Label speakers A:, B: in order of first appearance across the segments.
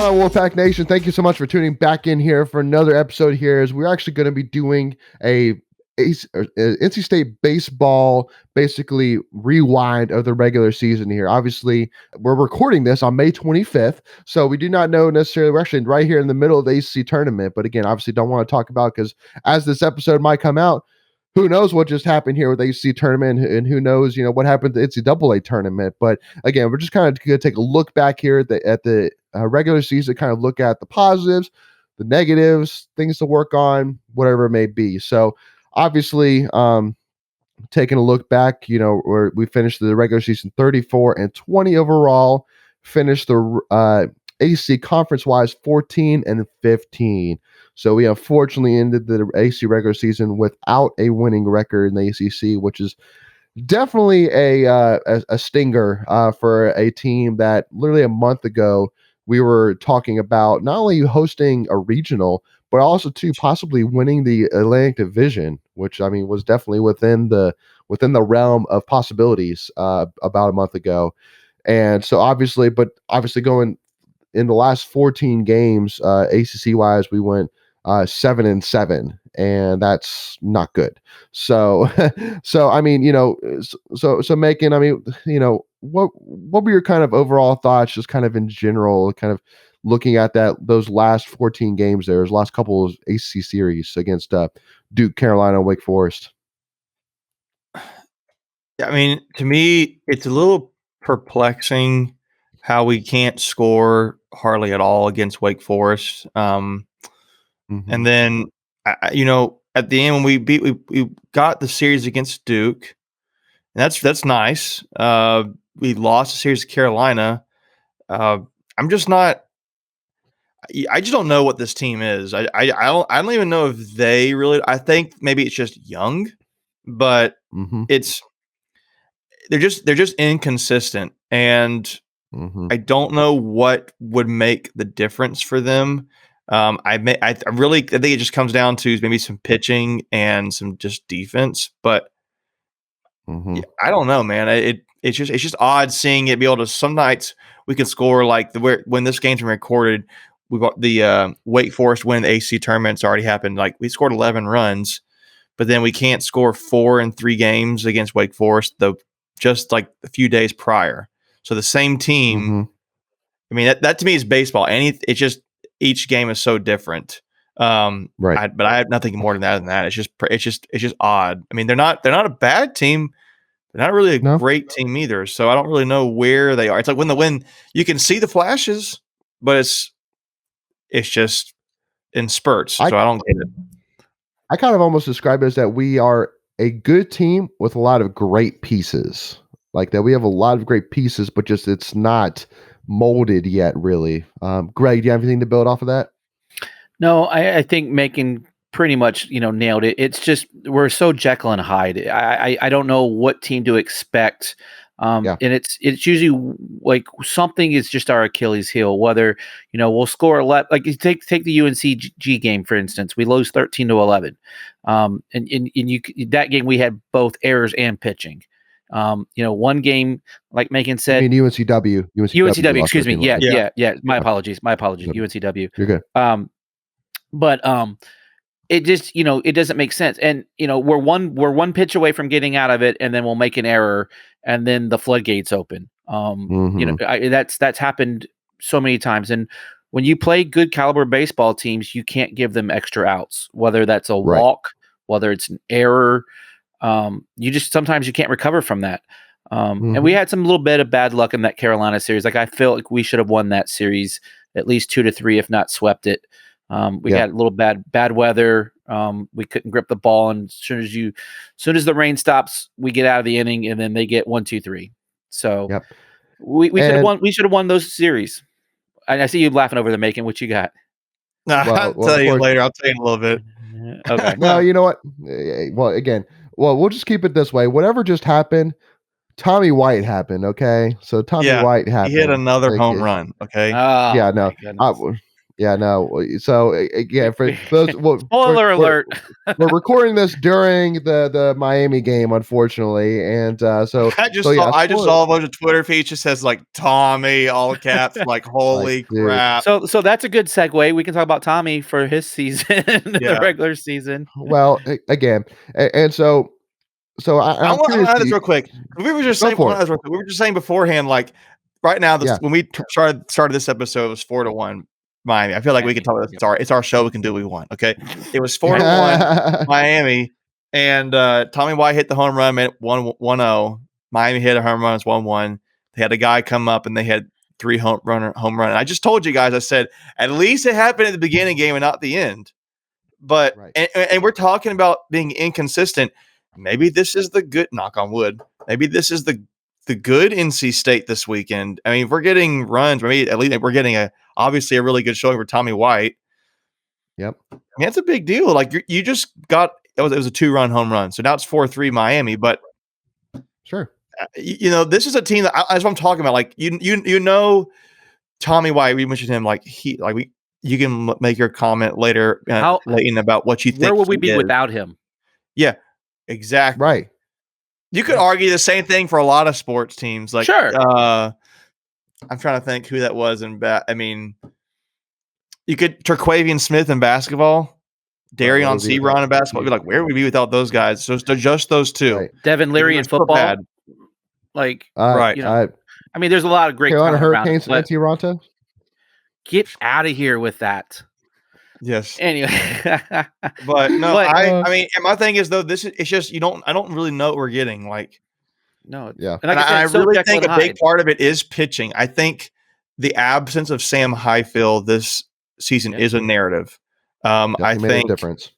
A: on, Wolfpack Nation? Thank you so much for tuning back in here for another episode here. As we're actually going to be doing a NC State baseball, basically rewind of the regular season here. Obviously, we're recording this on May 25th, so we do not know necessarily. We're actually right here in the middle of the ACC tournament, but again, obviously don't want to talk about because as this episode might come out, who knows what just happened here with the ACC tournament, and who knows, what happened to the NCAA tournament. But again, we're just kind of going to take a look back here at the regular season, kind of look at the positives, the negatives, things to work on, whatever it may be. So obviously, taking a look back, where we finished the regular season 34-20 overall, finished the ACC conference-wise 14-15. So we unfortunately ended the ACC regular season without a winning record in the ACC, which is definitely a stinger for a team that literally a month ago we were talking about not only hosting a regional, but also to possibly winning the Atlantic Division, which was definitely within the realm of possibilities about a month ago. And so obviously going in the last 14 games, ACC wise, we went 7-7, and that's not good. So, so Macon, what were your kind of overall thoughts, just kind of in general, kind of looking at those last 14 games there, those last couple of ACC series against Duke, Carolina, Wake Forest?
B: To me, it's a little perplexing how we can't score hardly at all against Wake Forest. And then, at the end when we got the series against Duke, and that's nice. We lost the series to Carolina. I'm just not. I just don't know what this team is. I don't even know if they really. I think maybe it's just young, but they're just inconsistent, and I don't know what would make the difference for them. I think it just comes down to maybe some pitching and some just defense, but yeah, I don't know, man. It's just odd seeing it be able to. Some nights we can score like when this game's been recorded. We got the Wake Forest win the AC tournament's already happened. Like we scored 11 runs, but then we can't score 4 in 3 games against Wake Forest. Just like a few days prior. So the same team. That to me is baseball, and it's just each game is so different. Right. But I have nothing more than that. It's just odd. They're not a bad team. They're not really a great team either. So I don't really know where they are. It's like when you can see the flashes, but it's just in spurts. So I don't get it.
A: I kind of almost describe it as that we are a good team with a lot of great pieces. Like that we have a lot of great pieces, but just it's not molded yet, really. Greg, do you have anything to build off of that?
C: No, I think Macon pretty much, nailed it. It's just we're so Jekyll and Hyde. I don't know what team to expect. And it's usually like something is just our Achilles heel, whether, we'll score like take the UNCG game, for instance, we lose 13-11. And that game, we had both errors and pitching. One game, like Macon said, UNCW, excuse me. Yeah. My apologies. UNCW.
A: You're good.
C: But it just, it doesn't make sense. And, we're one pitch away from getting out of it, and then we'll make an error, and then the floodgates open. That's happened so many times. And when you play good caliber baseball teams, you can't give them extra outs, whether that's a walk, whether it's an error. Sometimes you can't recover from that. And we had some little bit of bad luck in that Carolina series. Like I feel like we should have won that series at least 2-3, if not swept it. We had a little bad weather. We couldn't grip the ball, and as soon as the rain stops, we get out of the inning, and then they get 1, 2, 3. So we should have won. We should have won those series. I see you laughing over the Macon. What you got?
B: I'll tell you later. I'll tell you in a little bit.
C: Okay.
A: Well, you know what? We'll just keep it this way. Whatever just happened, Tommy White happened. Okay, so Tommy White happened.
B: He hit another home run. Okay.
A: No. Yeah, no. So again, for those,
C: Spoiler alert.
A: We're recording this during the Miami game, unfortunately, and so
B: I just
A: spoiler.
B: saw a bunch of Twitter feeds just says like Tommy, all caps, like holy
A: dude.
B: crap.
C: So that's a good segue. We can talk about Tommy for his season, the regular season.
A: Well, again, and so I'm
B: want
A: curious.
B: to add this real quick. We were just saying. We were just saying beforehand, like right now, when we started this episode, it was 4-1 Miami. I feel like we can talk about this. It's our show. We can do what we want. Okay, it was 4-1 Miami, and Tommy White hit the home run at 1-0. Miami hit a home run. It's 1-1. They had a guy come up and they had 3 home run. And I just told you guys. I said at least it happened at the beginning of the game and not the end. But and we're talking about being inconsistent. Maybe this is the good, knock on wood. Maybe this is the good NC State this weekend. I mean, if we're getting runs, maybe at least we're getting obviously a really good showing for Tommy White.
A: Yep.
B: I mean, that's a big deal. Like you just got it was a 2-run home run. So now it's 4-3 Miami, but
A: sure.
B: This is a team that's what I'm talking about. Like you know Tommy White, we mentioned him you can make your comment later Leighton, about what you think.
C: Where would we be without him?
B: Yeah. Exactly.
A: Right.
B: You could argue the same thing for a lot of sports teams. Like,
C: sure.
B: I'm trying to think who that was I mean, you could Terquavian Smith in basketball, Darion Sebron in basketball. You'd be like, where would we be without those guys? So just those two.
A: Right.
C: Devin Leary in football.
B: Bad.
C: Like,
B: right.
C: I mean, there's a lot of great
A: Carolina Hurricanes and Toronto.
C: Get out of here with that.
B: Yes.
C: Anyway,
B: but no, I mean, and my thing is though, it's just I don't really know what we're getting. Like,
C: no,
A: yeah,
B: and I really think a big part of it is pitching. I think the absence of Sam Highfield this season is a narrative. I think
A: difference.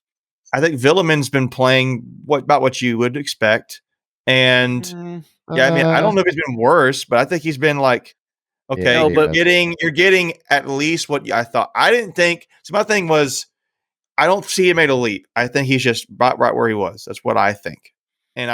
B: I think Villeman's been playing about what you would expect, and I mean, I don't know if he's been worse, but I think he's been like. Okay, but you're getting at least what I thought. I didn't think. So my thing was, I don't see him made a leap. I think he's just right where he was. That's what I think, and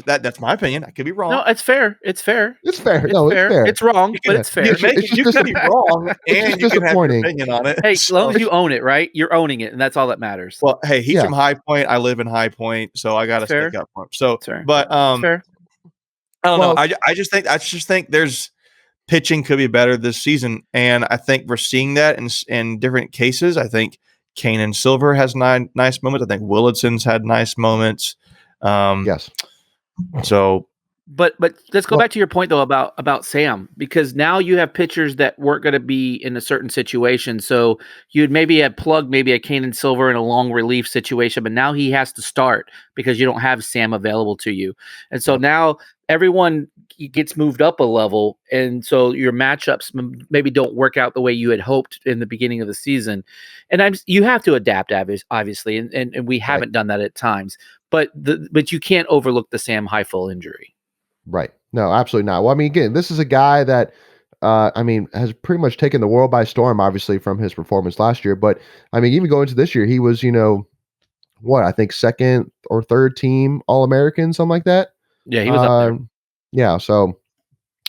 B: that's my opinion. I could be wrong.
C: No, it's fair. It's fair.
A: It's fair.
C: It's fair. It's wrong, but it's fair.
B: You can be wrong, and you can have your opinion on it.
C: Hey, as long as you own it, right? You're owning it, and that's all that matters.
B: Well, hey, he's from High Point. I live in High Point, so I got to stick up for him. So, but
C: fair.
B: I don't know. I just think there's. Pitching could be better this season, and I think we're seeing that in different cases. I think Kanan Silver has nice moments. I think Willidson's had nice moments.
A: Yes.
B: So,
C: but let's go back to your point though about Sam, because now you have pitchers that weren't going to be in a certain situation. So you'd maybe have plugged a Kanan Silver in a long relief situation, but now he has to start because you don't have Sam available to you, and so now everyone gets moved up a level, and so your matchups maybe don't work out the way you had hoped in the beginning of the season. And you have to adapt, obviously, and we haven't done that at times. But you can't overlook the Sam Highfield injury.
A: Right. No, absolutely not. Well, I mean, again, this is a guy that has pretty much taken the world by storm, obviously, from his performance last year. But I mean, even going into this year, he was, I think second or third team All-American, something like that.
C: Yeah, he was up there.
A: Yeah, so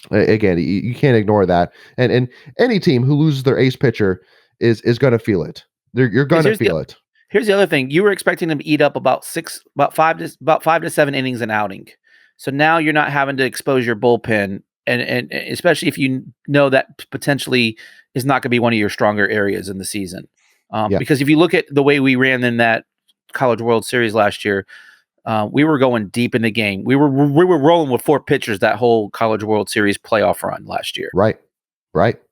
A: again, you can't ignore that. And any team who loses their ace pitcher is going to feel it. You're going to feel it.
C: Here's the other thing: you were expecting them to eat up about 5 to 7 innings an outing. So now you're not having to expose your bullpen, and especially if you know that potentially is not going to be one of your stronger areas in the season. Because if you look at the way we ran in that College World Series last year. We were going deep in the game. We were rolling with 4 pitchers that whole College World Series playoff run last year.
A: Right.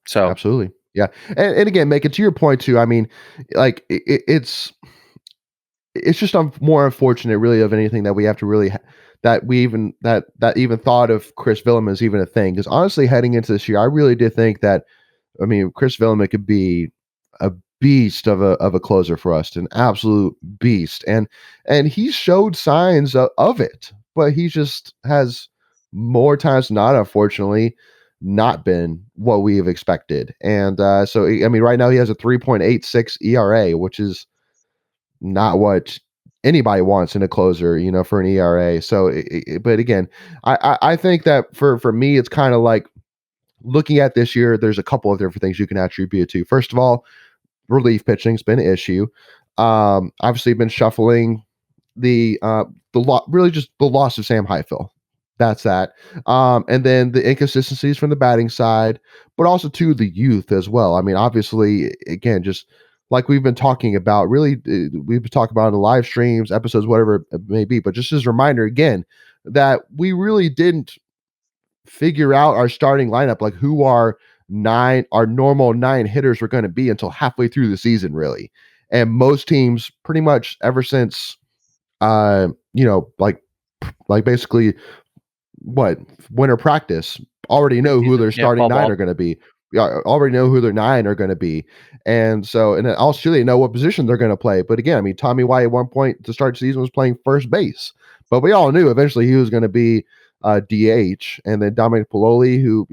C: So
A: absolutely, yeah. And again, make it to your point too. I mean, like it's just more unfortunate, really, of anything that we have to really that even thought of Chris Villeman as even a thing. Because honestly, heading into this year, I really did think that. I mean, Chris Villeman could be a beast of a closer for us, an absolute beast, and he showed signs of it, but he just has more times than not, unfortunately, not been what we have expected. And so I mean, right now he has a 3.86 ERA, which is not what anybody wants in a closer, for an ERA. So but again, I think that for me, it's kind of like looking at this year, there's a couple of different things you can attribute to. First of all, relief pitching's been an issue. Obviously, been shuffling really just the loss of Sam Highfill. That's that. And then the inconsistencies from the batting side, but also to the youth as well. I mean, obviously, again, just like we've been talking about, really, we've been talking about in the live streams, episodes, whatever it may be. But just as a reminder again, that we really didn't figure out our starting lineup, like who our normal 9 hitters were going to be until halfway through the season, really. And most teams, pretty much ever since, like basically what winter practice, already know who their starting 9 are going to be. Already know who their 9 are going to be, and then also they know what position they're going to play. But again, I mean, Tommy White at one point to start the season was playing first base, but we all knew eventually he was going to be DH, and then Dominic Pololi, who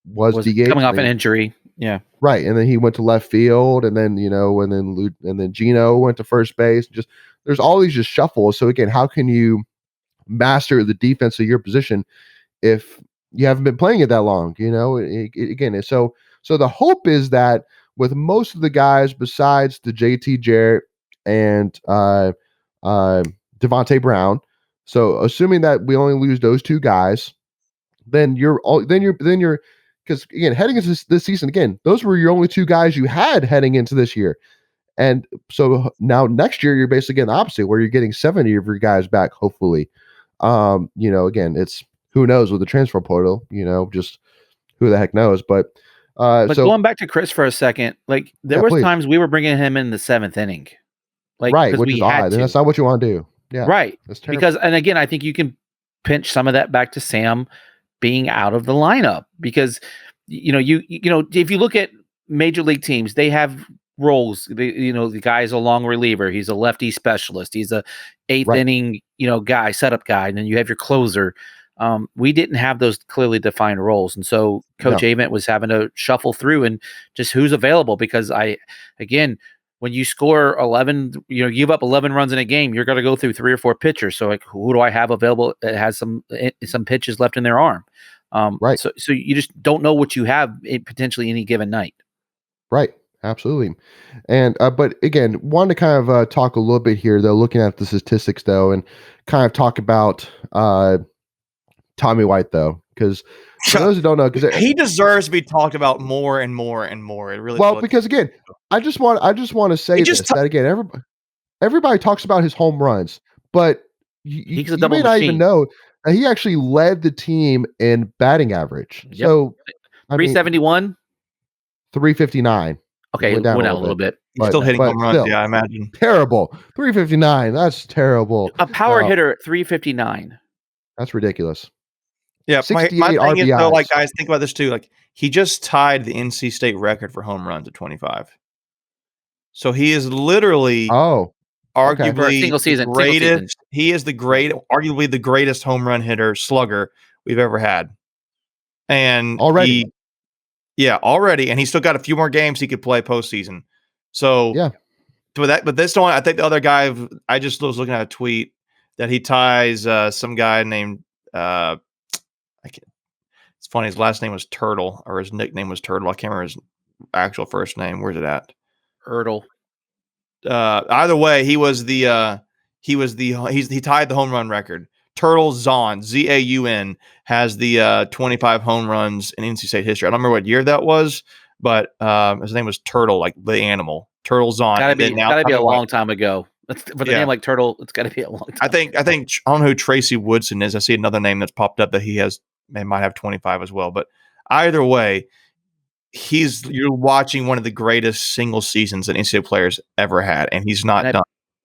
A: was DH
C: coming off an injury, yeah,
A: right, and then he went to left field, and then and then Gino went to first base. Just there's all these just shuffles. So again, how can you master the defense of your position if you haven't been playing it that long? Again, so the hope is that with most of the guys besides the JT Jarrett and Devontae Brown, so assuming that we only lose those 2 guys, then you're because again, heading into this season, again, those were your only 2 guys you had heading into this year. And so now next year, you're basically getting the opposite, where you're getting 70 of your guys back, hopefully. Again, it's who knows with the transfer portal, just who the heck knows. But so
C: going back to Chris for a second, like there was times we were bringing him in the 7th inning, like
A: right, which is odd, and that's not what you want to do. Yeah,
C: right. Because, and again, I think you can pinch some of that back to Sam being out of the lineup, because if you look at major league teams, they have roles. The guy's a long reliever, he's a lefty specialist, he's a 8th inning guy, setup guy, and then you have your closer. We didn't have those clearly defined roles, and so Coach Avent was having to shuffle through and just who's available, because when you score 11, give up 11 runs in a game, you're going to go through 3 or 4 pitchers. So like, who do I have available that has some pitches left in their arm? Right. So you just don't know what you have potentially any given night.
A: Right. Absolutely. And, but again, wanted to kind of talk a little bit here, though, looking at the statistics, though, and kind of talk about Tommy White, though, because for those who don't know, because
B: he deserves to be talked about more and more and more. It really
A: because again, I just want to say that again, everybody talks about his home runs, but you may not even know that he actually led the team in batting average. Yep. So
C: 371,
A: 359.
C: Okay, went down a little bit.
B: But, still hitting home runs, I imagine.
A: Terrible. 359. That's terrible.
C: A power hitter at 359.
A: That's ridiculous.
B: Yeah, my thing RBIs. Is though, like, guys, think about this too. Like, he just tied the NC State record for home runs at 25. So he is literally arguably
C: single season,
B: greatest. He is arguably the greatest home run hitter slugger we've ever had. And already, and he's still got a few more games he could play postseason. So but this one, I think the other guy, I just was looking at a tweet that he ties some guy named it's funny, his last name was Turtle, or his nickname was Turtle. I can't remember his actual first name. Where's it at?
C: Ertl.
B: Either way, he tied the home run record. Turtle Zaun, Zaun, has the 25 home runs in NC State history. I don't remember what year that was, but his name was Turtle, like the animal. Turtle Zaun.
C: Gotta be a long time ago. For the name like Turtle, it's got to be a long time.
B: I think I don't know who Tracy Woodson is. I see another name that's popped up that they might have 25 as well. But either way, you're watching one of the greatest single seasons that NCAA players ever had, and he's not done.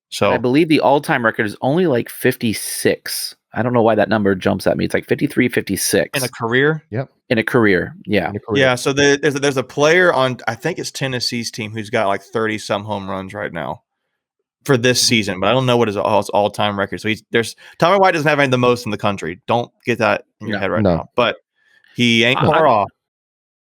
B: So
C: I believe the all-time record is only like 56. I don't know why that number jumps at me. It's like 53, 56
B: in a career.
A: Yep,
C: in a career. Yeah,
B: yeah. So there's a player on, I think it's Tennessee's team, who's got like 30 some home runs right now for this season, but I don't know what his all-time record. So Tommy White doesn't have any of the most in the country. Don't get that in your head right now. But he ain't far off.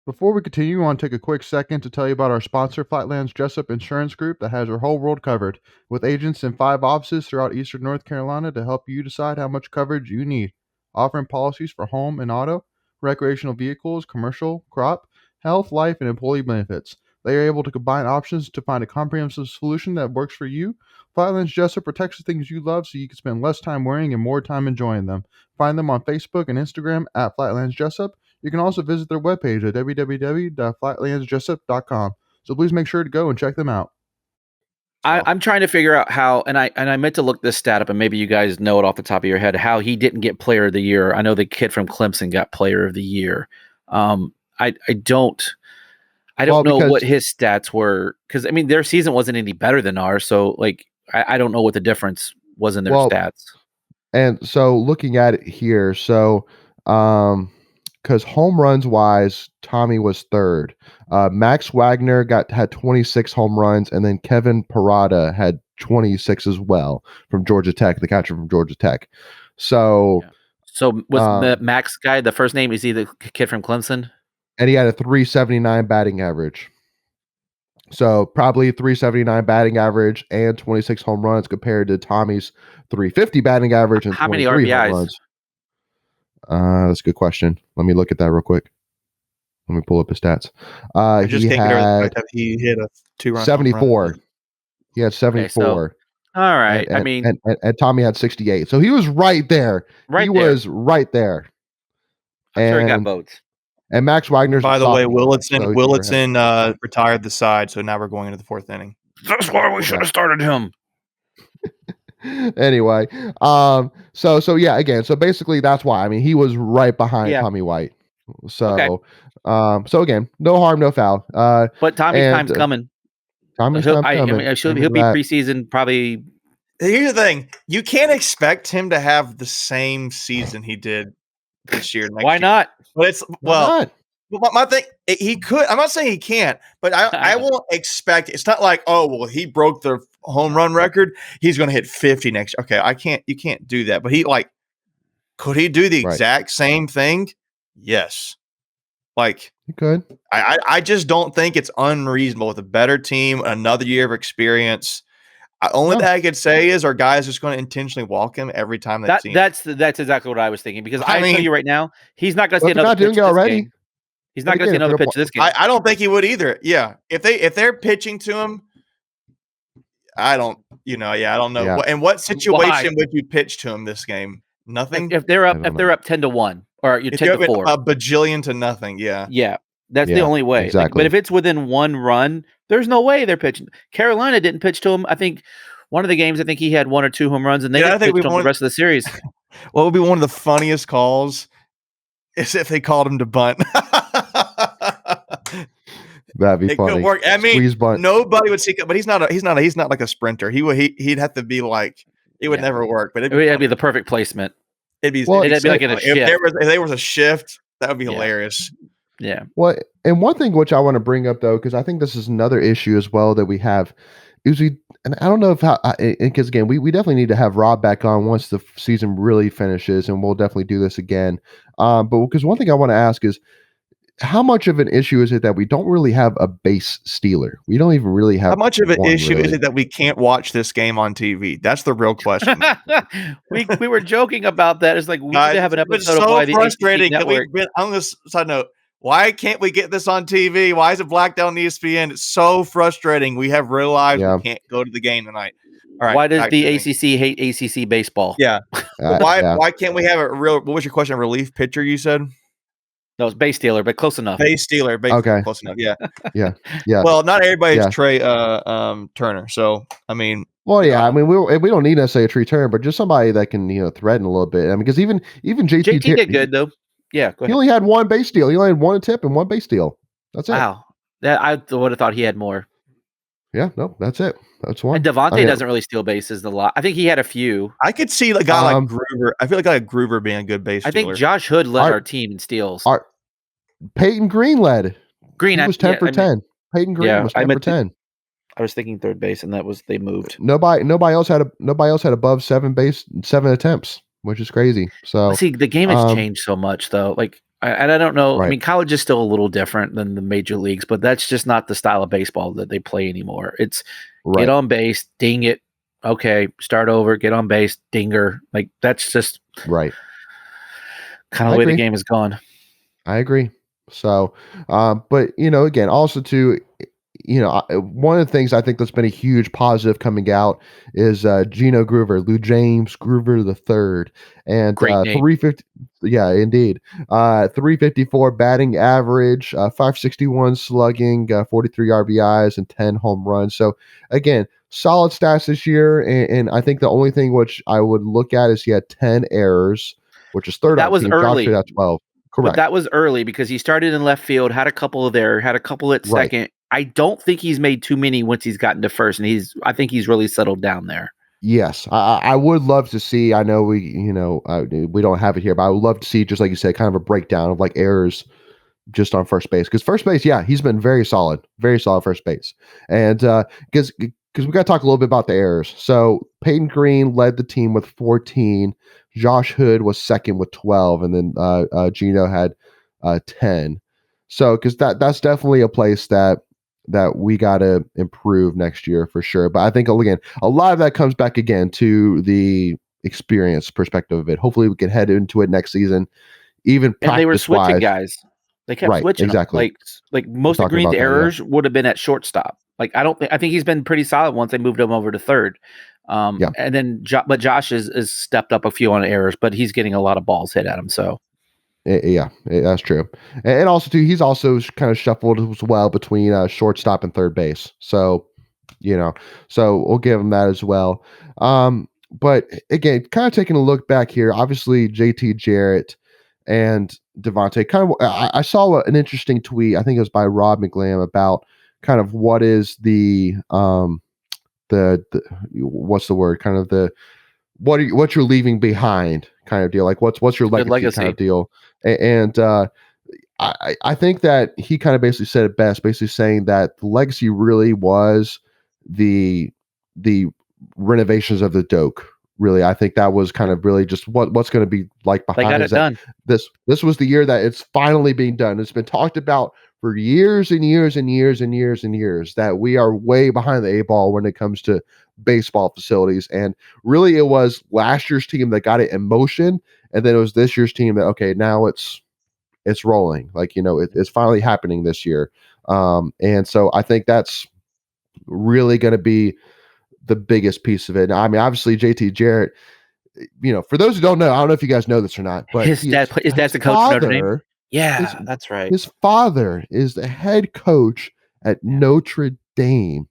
D: Before we continue, I want to take a quick second to tell you about our sponsor, Flatlands Jessup Insurance Group, that has your whole world covered, with agents in 5 offices throughout eastern North Carolina to help you decide how much coverage you need, offering policies for home and auto, recreational vehicles, commercial, crop, health, life, and employee benefits. They are able to combine options to find a comprehensive solution that works for you. Flatlands Jessup protects the things you love so you can spend less time wearing and more time enjoying them. Find them on Facebook and Instagram at Flatlands Jessup. You can also visit their webpage at www.flatlandsjessup.com. So please make sure to go and check them out.
C: I'm trying to figure out how, and I meant to look this stat up, and maybe you guys know it off the top of your head, how he didn't get Player of the Year. I know the kid from Clemson got Player of the Year. I don't know what his stats were, because I mean their season wasn't any better than ours, so like I don't know what the difference was in their stats.
A: And so looking at it here, so because home runs wise, Tommy was third. Max Wagner had 26 home runs, and then Kevin Parada had 26 as well from Georgia Tech, the catcher from Georgia Tech. So,
C: so was the Max guy, the first name, is he the kid from Clemson?
A: And he had a 379 batting average. So probably 379 batting average and 26 home runs compared to Tommy's 350 batting average and
C: how
A: 23
C: many RBIs?
A: Home runs. That's a good question. Let me look at that real quick. Let me pull up his stats.
B: He hit a 2-run
A: 74. He had 74.
C: Okay, all right.
A: And Tommy had 68. So he was right there. Was right there.
C: I'm sure he got votes.
A: And Max Wagner's.
B: By the way, Willitson retired the side, so now we're going into the fourth inning.
C: That's why we should have started him.
A: Anyway, so yeah, again, so basically that's why. I mean, he was right behind Tommy White. So, so again, no harm, no foul.
C: But Tommy's time's coming.
A: Tommy's time's coming.
C: He'll be preseason probably.
B: Here's the thing: you can't expect him to have the same season he did this year.
C: Why not?
B: But it's my thing. He could. I'm not saying he can't, but I won't expect. It's not like, oh well, he broke the home run record. He's going to hit 50 next year. Okay, I can't. You can't do that. But could he do the exact same thing? Yes.
A: He could.
B: I just don't think it's unreasonable with a better team, another year of experience. Only thing I could say is our guys just going to intentionally walk him every time they see him.
C: That's exactly what I was thinking, because I tell you right now, he's not going to see another pitch this game. He's not going to see another pitch this game.
B: I don't think he would either. Yeah, if they're pitching to him, I don't know. Yeah. In what situation would you pitch to him this game? Nothing.
C: If they're up 10-1 or you're 10-4,
B: a bajillion to nothing. Yeah.
C: Yeah. That's the only way.
A: Exactly.
C: But if it's within one run, there's no way they're pitching. Carolina didn't pitch to him. I think one of the games, he had 1 or 2 home runs, and they didn't pitch to him the rest of the series.
B: What would be one of the funniest calls is if they called him to bunt.
A: That'd be funny.
B: Could work. I mean, nobody would see, but he's not like a sprinter. He'd have to be like, it would never work. But it'd be
C: the perfect placement.
B: It'd be
C: like in a shift.
B: If there was a shift, that would be hilarious.
C: Yeah.
A: Well, and one thing which I want to bring up though, because I think this is another issue as well that we have, is and I don't know because again, we definitely need to have Rob back on once the season really finishes, and we'll definitely do this again. But because one thing I want to ask is, how much of an issue is it that we don't really have a base stealer? We don't even really have.
B: How much of an issue is it that we can't watch this game on TV? That's the real question.
C: we were joking about that. It's like we need to have an episode of why the
B: frustrating. On this side note, why can't we get this on TV? Why is it blacked out on ESPN? It's so frustrating. We have realized we can't go to the game tonight. All right.
C: Why does the ACC hate ACC baseball?
B: Yeah. Why can't we have a real? What was your question? Relief pitcher? You said.
C: No, it's base stealer, but close enough.
B: Base stealer,
A: okay.
B: Close enough. Yeah.
A: Yeah.
B: Well, not everybody's Trey Turner. So I mean.
A: Well, yeah. I mean, we don't need necessarily a Trey Turner, but just somebody that can threaten a little bit. I mean, because even JT
C: did good though. Yeah, go ahead.
A: He only had 1 base steal. He only had 1 tip and 1 base steal. That's it.
C: Wow. I would have thought he had more.
A: Yeah, no, that's it. That's one.
C: And Devontae doesn't really steal bases a lot. I think he had a few.
B: I could see a guy like Groover. I feel like Groover being a good base stealer.
C: I think Josh Hood led our team in steals.
A: Peyton Green led.
C: He
A: was 10 for 10. Peyton Green was 10 for 10.
C: I was thinking third base, and they moved.
A: Nobody else had above 7 attempts, which is crazy. So
C: see, the game has changed so much, though. And I don't know. Right. I mean, college is still a little different than the major leagues, but that's just not the style of baseball that they play anymore. It's get on base, ding it. Okay, start over, get on base, dinger. That's just
A: right.
C: Kind of the way the game has gone.
A: I agree. So, but again, also too, one of the things I think that's been a huge positive coming out is Gino Groover, Lou James Groover the third, and
C: Great name.
A: 350. Yeah, indeed. 354 batting average, 561 slugging, 43 RBIs, and 10 home runs. So again, solid stats this year. And I think the only thing which I would look at is he had 10 errors, which is third
C: That
A: on
C: was
A: team. Josh
C: early.
A: Hood had 12.
C: But
A: Correct.
C: that was early because he started in left field, had a couple there, had a couple at
A: Right.
C: second. I don't think he's made too many once he's gotten to first, and I think he's really settled down there.
A: Yes, I would love to see. I know we don't have it here, but I would love to see, just like you said, kind of a breakdown of like errors just on first base, because first base, yeah, he's been very solid first base, and because we got to talk a little bit about the errors. So Peyton Green led the team with 14, Josh Hood was second with 12, and then Gino had 10. So because that's definitely a place that we got to improve next year for sure. But I think again, a lot of that comes back again to the experience perspective of it. Hopefully, we can head into it next season, even
C: And they were
A: practice
C: switching
A: wise.
C: guys. They kept
A: Right,
C: switching them.
A: exactly.
C: Like most of
A: talking
C: Green's
A: about that, yeah.
C: errors would have been at shortstop. Like I think he's been pretty solid once they moved him over to third.
A: Yeah.
C: And then but Josh is stepped up a few on errors, but he's getting a lot of balls hit at him. So
A: that's true. And also too, he's also kind of shuffled as well between shortstop and third base. So, so we'll give him that as well. But again, kind of taking a look back here, obviously JT Jarrett and Devontae kind of, I saw an interesting tweet. I think it was by Rob McGlam about kind of what is the what's the word? Kind of the, what you're leaving behind kind of deal. Like what's your legacy kind of deal. And I think that he kind of basically said it best, basically saying that the legacy really was the renovations of the Doak. Really, I think that was kind of really just what's going to be like behind.
C: They got it done.
A: This was the year that it's finally being done. It's been talked about for years and years and years and years and years that we are way behind the 8 ball when it comes to baseball facilities. And really, it was last year's team that got it in motion, and then it was this year's team that, okay, now it's rolling. Like, it's finally happening this year. And so I think that's really going to be the biggest piece of it. I mean, obviously JT Jarrett, for those who don't know, I don't know if you guys know this or not, but
C: his dad's the coach of Notre Dame. Yeah, that's right.
A: His father is the head coach at Notre Dame.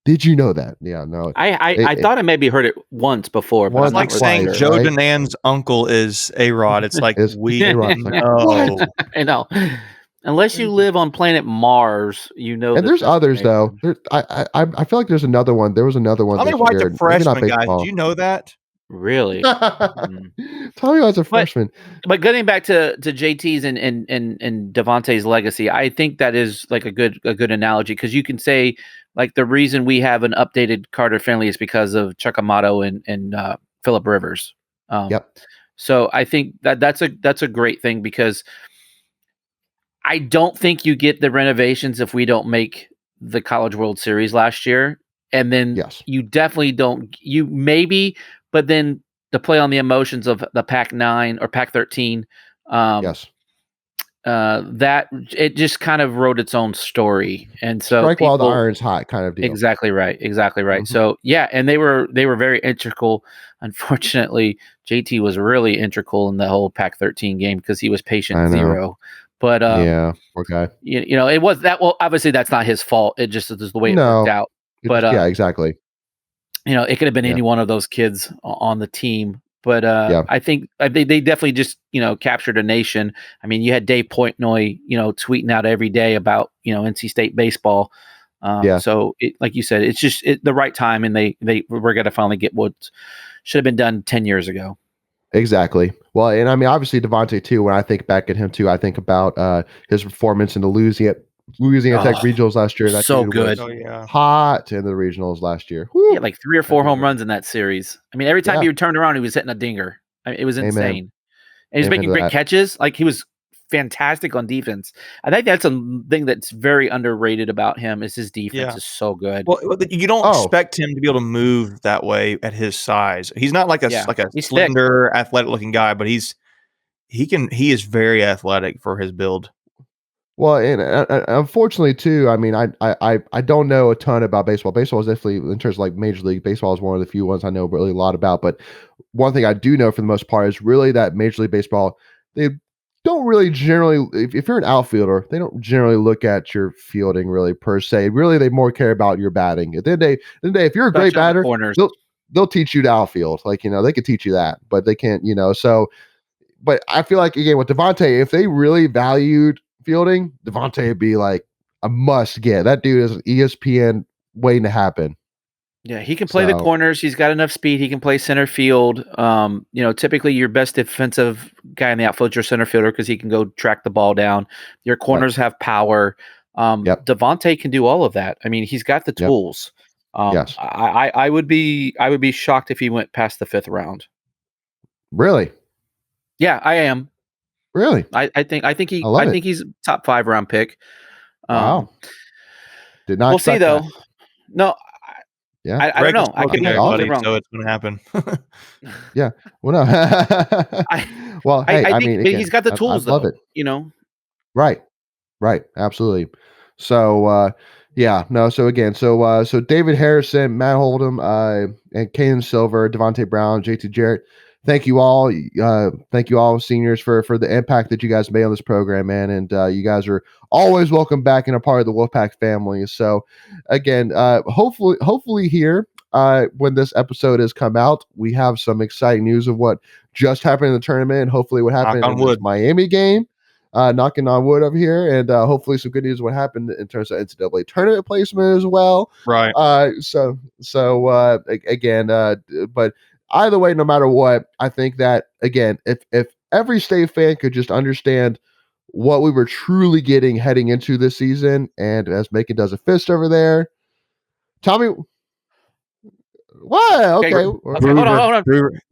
A: Did you know that? Yeah, no.
C: I thought I maybe heard it once before. But
B: it's like saying Joe Danan's uncle is A-Rod. It's like we know.
C: I know. Unless you live on planet Mars,
A: And there's others though. I feel like there's another one. There was another one.
B: Tommy White's a freshman, guys. Did you know that?
C: Really?
A: Tommy White's a freshman.
C: But getting back to JT's and Devontae's legacy, I think that is like a good analogy, because you can say like the reason we have an updated Carter Finley is because of Chuck Amato and Phillip Rivers.
A: Yep.
C: So I think that's a great thing, because I don't think you get the renovations if we don't make the College World Series last year. And then you definitely don't, but then to play on the emotions of the Pac-9 or Pac-13, that it just kind of wrote its own story. And so
A: strike while the iron's hot kind of deal.
C: Exactly right. Mm-hmm. So yeah, and they were very integral. Unfortunately, JT was really integral in the whole Pac-13 game because he was patient zero. But
A: yeah, poor guy.
C: It was that. Well, obviously that's not his fault. It just is the way it worked out. But
A: yeah, exactly.
C: It could have been any one of those kids on the team. But I think they definitely just captured a nation. I mean, you had Dave Portnoy tweeting out every day about NC State baseball. So like you said, it's just the right time, and we're gonna finally get what should have been done 10 years ago.
A: Exactly. Well, and I mean, obviously Devontae too. When I think back at him too, I think about his performance in the Louisiana Tech regionals last year. That
C: so good.
A: Hot in the regionals last year.
C: He had like 3 or 4 home runs in that series. I mean, every time he turned around, he was hitting a dinger. I mean, it was insane.
A: Amen.
C: And he was making great catches. Like, he was fantastic on defense. I think that's a thing that's very underrated about him, is his defense is so good.
B: Well, you don't expect him to be able to move that way at his size. He's not like a slender, athletic looking guy, but he is very athletic for his build.
A: Well, and unfortunately too, I mean, I don't know a ton about baseball. Baseball is definitely, in terms of like Major League Baseball, is one of the few ones I know really a lot about. But one thing I do know for the most part is really that Major League Baseball, they don't really generally, if you're an outfielder, they don't generally look at your fielding really per se. Really, they more care about your batting. At the end of the day, if you're a great
C: Especially on the
A: batter,
C: corners.
A: they'll teach you to outfield. Like, they could teach you that, but they can't, so. But I feel like, again, with Devontae, if they really valued fielding, Devontae would be like a must get. That dude is an ESPN waiting to happen.
C: Yeah, he can play the corners. He's got enough speed. He can play center field. Typically your best defensive guy in the outfield is your center fielder because he can go track the ball down. Your corners have power. Devontae can do all of that. I mean, he's got the tools.
A: Yes.
C: I would be shocked if he went past the 5th round.
A: Really?
C: Yeah, I am.
A: Really?
C: I think he's top 5 round pick.
A: Wow. Did not.
C: We'll see though.
A: That.
C: No.
A: Yeah.
C: I don't know. I could be
B: wrong. So it's going to happen.
A: Yeah. Well, no. I mean, again,
C: he's got the tools.
A: I love it. Right. Right. Absolutely. So, So again, so David Harrison, Matt Hold'em, and Caden Silver, Devontae Brown, JT Jarrett. Thank you all. Thank you all, seniors, for the impact that you guys made on this program, man. And you guys are always welcome back and a part of the Wolfpack family. So again, hopefully here, when this episode has come out, we have some exciting news of what just happened in the tournament, and hopefully what happened in this Miami game. Knocking on wood over here, and hopefully some good news of what happened in terms of NCAA tournament placement as well.
B: Right.
A: Again, but either way, no matter what, I think that, again, if every state fan could just understand what we were truly getting heading into this season, and as Macon does a fist over there, Tommy. What? Okay. Hold
C: on.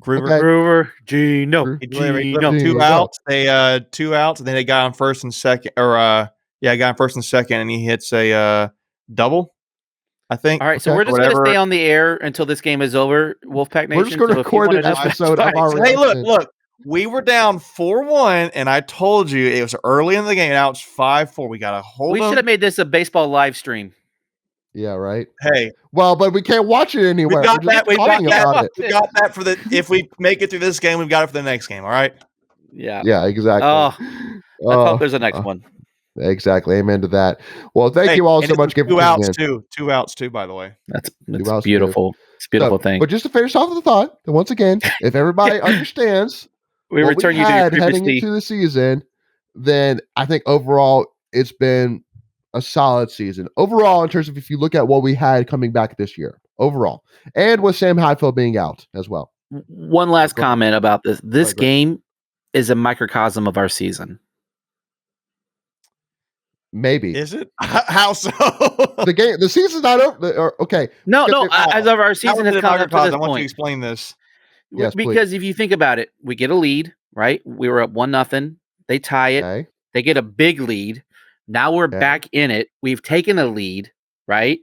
B: Groover,
C: Gino.
B: 2 outs. They 2 outs, and then they got on first and second, got on first and second, and he hits a double, I think.
C: All right, so we're just going to stay on the air until this game is over, Wolfpack Nation.
A: We're just going to record an episode of our
B: Hey, look. We were down 4-1, and I told you it was early in the game. Now it's 5-4. We got to hold.
C: We should have made this a baseball live stream.
A: Yeah, right.
B: Hey,
A: well, but we can't watch it anywhere.
B: We got that for the. If we make it through this game, we've got it for the next game. All right.
A: Yeah. Yeah. Exactly.
C: Let's hope there's a next one.
A: Exactly. Amen to that. Well, thank you all so much.
B: 2 outs too. 2 outs too. By the way,
C: that's beautiful. It's a beautiful thing.
A: But just to finish off with the thought, that once again, if everybody understands
C: we return you to your
A: heading into the season, then I think overall it's been a solid season overall in terms of if you look at what we had coming back this year overall, and with Sam Highfield being out as well.
C: One last comment about this. This game is a microcosm of our season.
A: Maybe.
B: Is it? How so?
A: The season's not over. Okay.
C: No. As of our season has come up to this
B: I want
C: point.
B: you to explain this.
A: Yes,
C: because if you think about it, we get a lead, right? We were up 1-0. They tie it. Okay. They get a big lead. Now we're back in it. We've taken a lead, right?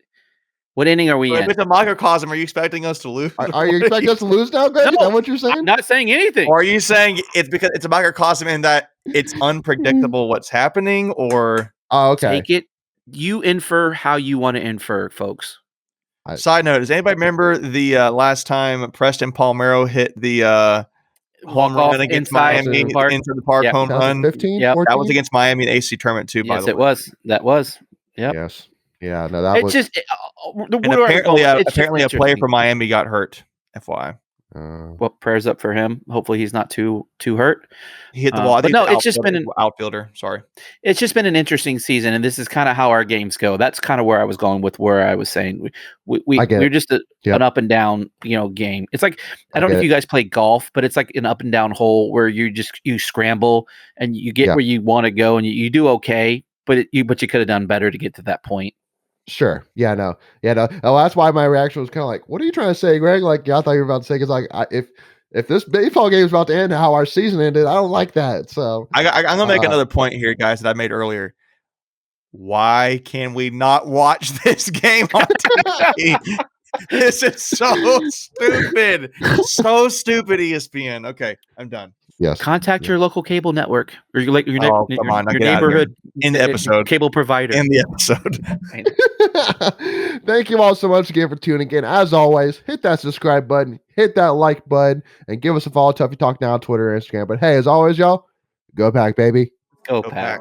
C: What inning are we in?
B: If it's a microcosm, are you expecting us to lose?
A: Are you expecting us to lose now, Greg? Is that what you're saying?
C: I'm not saying anything.
B: Or are you saying it's because it's a microcosm in that it's unpredictable what's happening? Or
A: okay.
C: Take it. You infer how you want to infer, folks.
B: Side note, does anybody remember the last time Preston Palmero hit the home run against Miami into the park home run?
A: 15,
C: yep.
B: That was against Miami in AC tournament too, by the way.
C: Yes, it was. That was. Yep.
A: Yes. Yeah, no, that was
C: just
B: apparently a player from Miami got hurt. FYI.
C: Well, prayers up for him. Hopefully he's not too hurt.
B: He hit the ball.
C: But no, it's just been an
B: outfielder. Sorry.
C: It's just been an interesting season, and this is kind of how our games go. That's kind of where I was going with where I was saying we're just an up and down, game. It's like I don't know if you guys play golf, but it's like an up and down hole where you scramble and you get where you want to go, and you do okay, but you could have done better to get to that point.
A: Sure. Yeah, no. Oh, that's why my reaction was kind of like, what are you trying to say, Greg? Like, I thought you were about to say, because like, if this baseball game is about to end how our season ended, I don't like that. So
B: I'm going to make another point here, guys, that I made earlier. Why can we not watch this game on TV? This is so stupid. So stupid, ESPN. Okay, I'm done.
A: Yes.
C: Contact your local cable network or your
B: neighborhood in the episode
C: cable provider.
B: In the episode.
A: Thank you all so much again for tuning in. As always, hit that subscribe button, hit that like button, and give us a follow. Tuffy Talk Now on Twitter and Instagram. But hey, as always, y'all, go Pack, baby.
C: Go Pack.